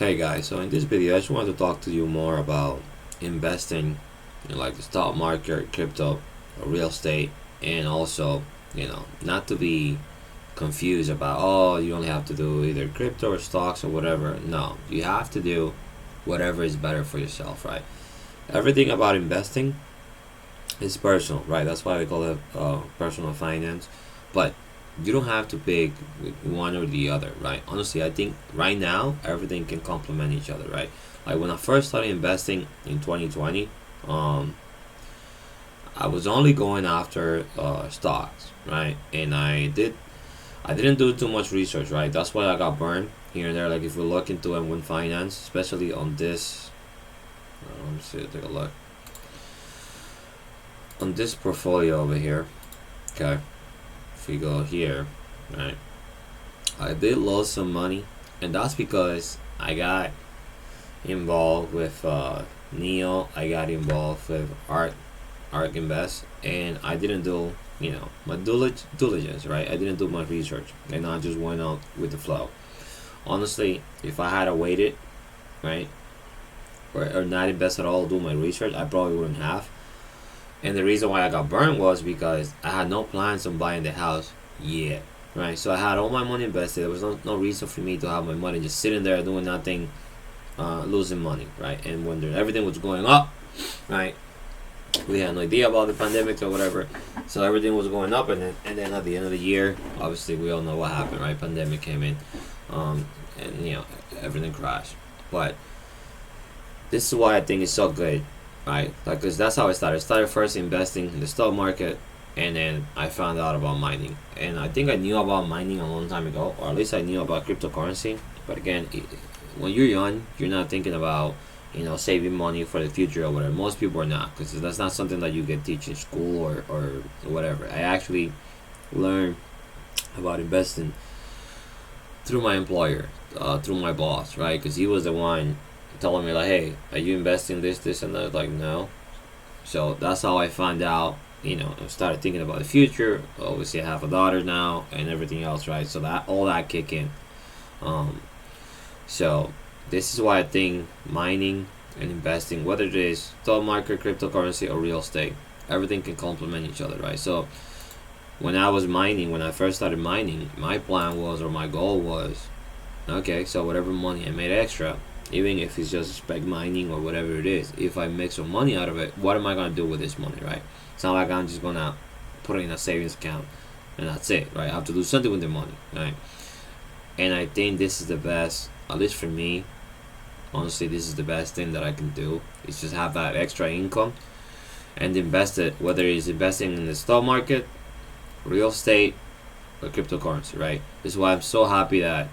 Hey guys, so in this video I just wanted to talk to you more about investing in like the stock market, crypto, or real estate, and also, not to be confused about, oh, you only have to do either crypto or stocks or whatever. No, you have to do whatever is better for yourself, right? Everything about investing is personal, right? That's why we call it personal finance. But you don't have to pick one or the other, right? Honestly, I think right now everything can complement each other, right? Like when I first started investing in 2020, um, I was only going after stocks, right? And I didn't do too much research, right? That's why I got burned here and there. Like if we look into M1 Finance, especially on this, let me see, take a look on this portfolio over here. Okay, if we go here, right? I did lose some money, and that's because I got involved with Neo. I got involved with Ark Invest, and I didn't do my diligence, right? I didn't do my research, and I just went out with the flow. Honestly, if I had waited, right, or not invest at all, do my research, I probably wouldn't have. And the reason why I got burned was because I had no plans on buying the house yet, right? So I had all my money invested. There was no reason for me to have my money just sitting there doing nothing, losing money, right? And when everything was going up, right? We had no idea about the pandemic or whatever, so everything was going up, and then at the end of the year, obviously we all know what happened, right? Pandemic came in, and everything crashed. But this is why I think it's so good, right? Like, cause that's how I started. I started first investing in the stock market, and then I found out about mining. And I think I knew about mining a long time ago, or at least I knew about cryptocurrency. But again, when you're young, you're not thinking about saving money for the future or whatever. Most people are not, because that's not something that you get teach in school or whatever. I actually learned about investing through my employer, through my boss, right? Because he was the one telling me like, hey, are you investing this and that? Like, no. So that's how I found out. I started thinking about the future. Obviously, I have a daughter now and everything else, right? So that all that kick in. So this is why I think mining and investing, whether it is stock market, cryptocurrency, or real estate, everything can complement each other, right? So when I first started mining, my plan was, or my goal was, okay, so whatever money I made extra, even if it's just spec mining or whatever it is, if I make some money out of it, what am I gonna do with this money, right? It's not like I'm just gonna put it in a savings account and that's it, right? I have to do something with the money, right? And I think this is the best, at least for me. Honestly, this is the best thing that I can do. Is just have that extra income and invest it, whether it's investing in the stock market, real estate, or cryptocurrency, right? This is why I'm so happy that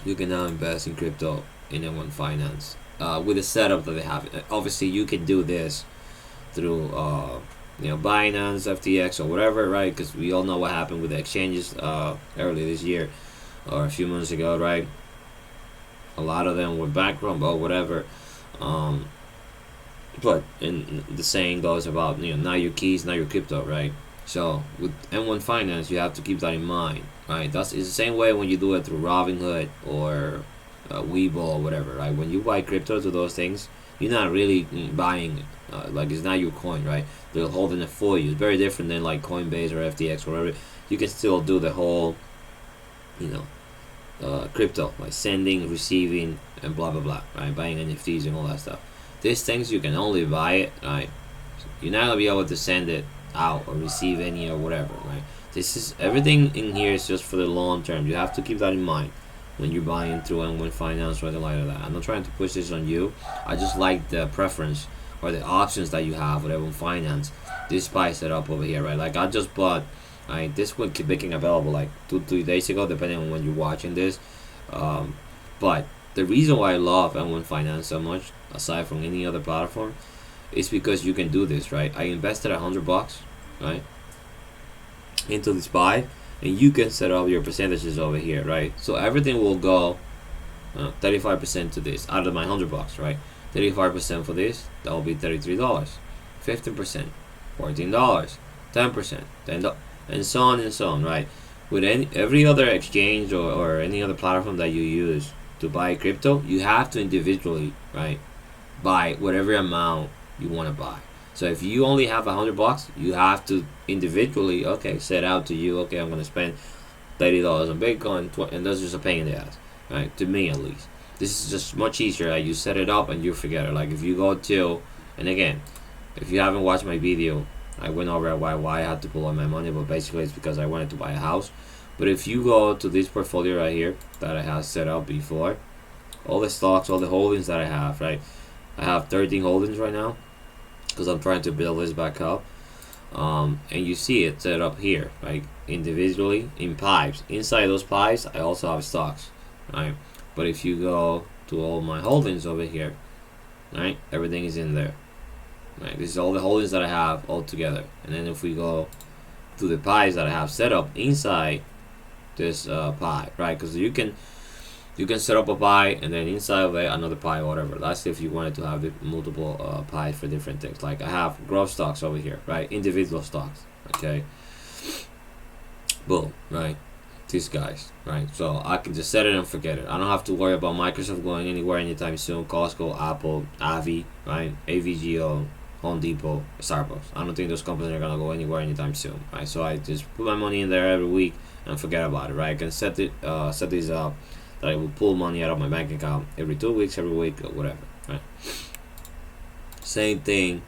you can now invest in crypto in M1 Finance with the setup that they have. Obviously, you can do this through Binance, FTX, or whatever, right? Because we all know what happened with the exchanges earlier this year or a few months ago, right? A lot of them were bankrupt or whatever. But and the saying goes about not your keys, not your crypto, right? So with M1 Finance, you have to keep that in mind, right? It's the same way when you do it through Robinhood or Webull or whatever, right? When you buy crypto to those things, you're not really buying like it's not your coin, right? They're holding it for you. It's very different than like Coinbase or FTX or whatever. You can still do the whole, crypto, like sending, receiving, and blah blah blah, right? Buying NFTs and all that stuff. These things you can only buy it, right? You're not gonna be able to send it out or receive any or whatever, right? This is everything in here is just for the long term. You have to keep that in mind when you're buying through M1 Finance or anything like that. I'm not trying to push this on you. I just like the preference or the options that you have with M1 Finance. This spice it up over here, right? Like I just bought. This will keep making available like 2-3 days ago, depending on when you're watching this. But the reason why I love M1 Finance so much, aside from any other platform, is because you can do this, right? I invested $100, right, into this buy, and you can set up your percentages over here, right? So everything will go 35% to this out of my $100, right? 35% for this, that will be $33. 15%, $14. 10%, $10, and so on, right? With every other exchange or any other platform that you use to buy crypto, you have to individually, right, buy whatever amount you want to buy. So if you only have $100, you have to individually, okay, set out to you, okay, I'm gonna spend $30 on Bitcoin, and that's just a pain in the ass, right? To me, at least. This is just much easier. Like, you set it up and you forget it. Like, if you go to, and again, if you haven't watched my video, I went over why I had to pull out my money, but basically it's because I wanted to buy a house. But if you go to this portfolio right here that I have set up before, all the stocks, all the holdings that I have, right? I have 13 holdings right now because I'm trying to build this back up. And you see it set up here, right? Individually in pipes. Inside those pipes, I also have stocks, right? But if you go to all my holdings over here, right, everything is in there, right? This is all the holdings that I have all together. And then if we go to the pies that I have set up inside this pie, right? Because you can set up a pie and then inside of it another pie or whatever. That's if you wanted to have the multiple pies for different things. Like I have growth stocks over here, right? Individual stocks, okay? Boom, right? These guys, right? So I can just set it and forget it. I don't have to worry about Microsoft going anywhere anytime soon. Costco, Apple, Avi, right? AVGO, Home Depot, Starbucks. I don't think those companies are gonna go anywhere anytime soon, right? So I just put my money in there every week and forget about it, right? I can set these up that I will pull money out of my bank account every 2 weeks, every week, or whatever, right? Same thing.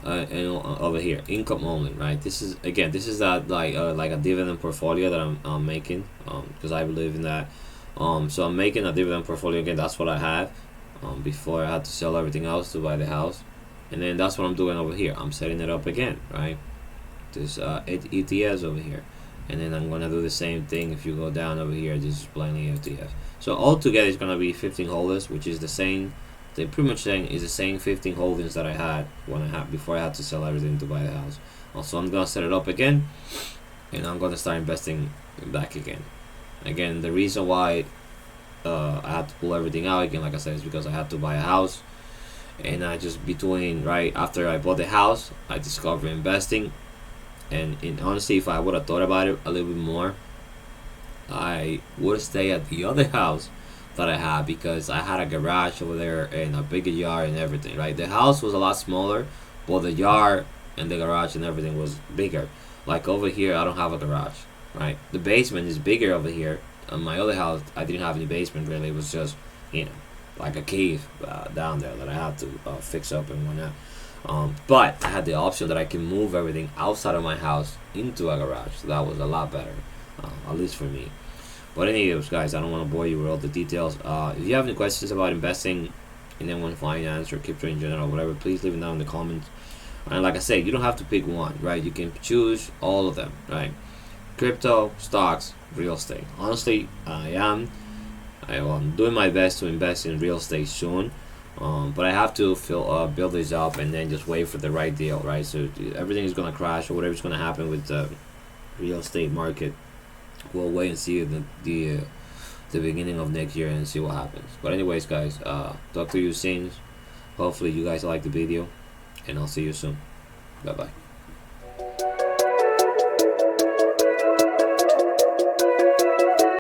And over here, income only, right? This is that like a dividend portfolio that I'm making, because I believe in that. So I'm making a dividend portfolio again. That's what I had before I had to sell everything else to buy the house, and then that's what I'm doing over here. I'm setting it up again, right? This ETFs over here, and then I'm gonna do the same thing. If you go down over here, this is plainly ETFs. So altogether, it's gonna be 15 holders, which is the same. They're pretty much saying is the same 15 holdings that I had before I had to sell everything to buy the house. Also, I'm gonna set it up again, and I'm gonna start investing back again. Again, the reason why I had to pull everything out again, like I said, is because I had to buy a house, and I just right after I bought the house, I discovered investing, and honestly, if I would have thought about it a little bit more, I would stay at the other house that I had, because I had a garage over there and a bigger yard and everything, right? The house was a lot smaller, but the yard and the garage and everything was bigger. Like over here, I don't have a garage, right? The basement is bigger over here. On my other house, I didn't have any basement really. It was just, like a cave down there that I had to fix up and whatnot. But I had the option that I can move everything outside of my house into a garage. So that was a lot better, at least for me. But anyways, guys, I don't want to bore you with all the details. If you have any questions about investing in M1 Finance or crypto in general or whatever, please leave them down in the comments. And like I said, you don't have to pick one, right? You can choose all of them, right? Crypto, stocks, real estate. Honestly, I'm doing my best to invest in real estate soon. But I have to build this up and then just wait for the right deal, right? So everything is going to crash or whatever's going to happen with the real estate market. We'll wait and see the beginning of next year and see what happens. But anyways, guys, talk to you soon. Hopefully you guys like the video, and I'll see you soon. Bye bye.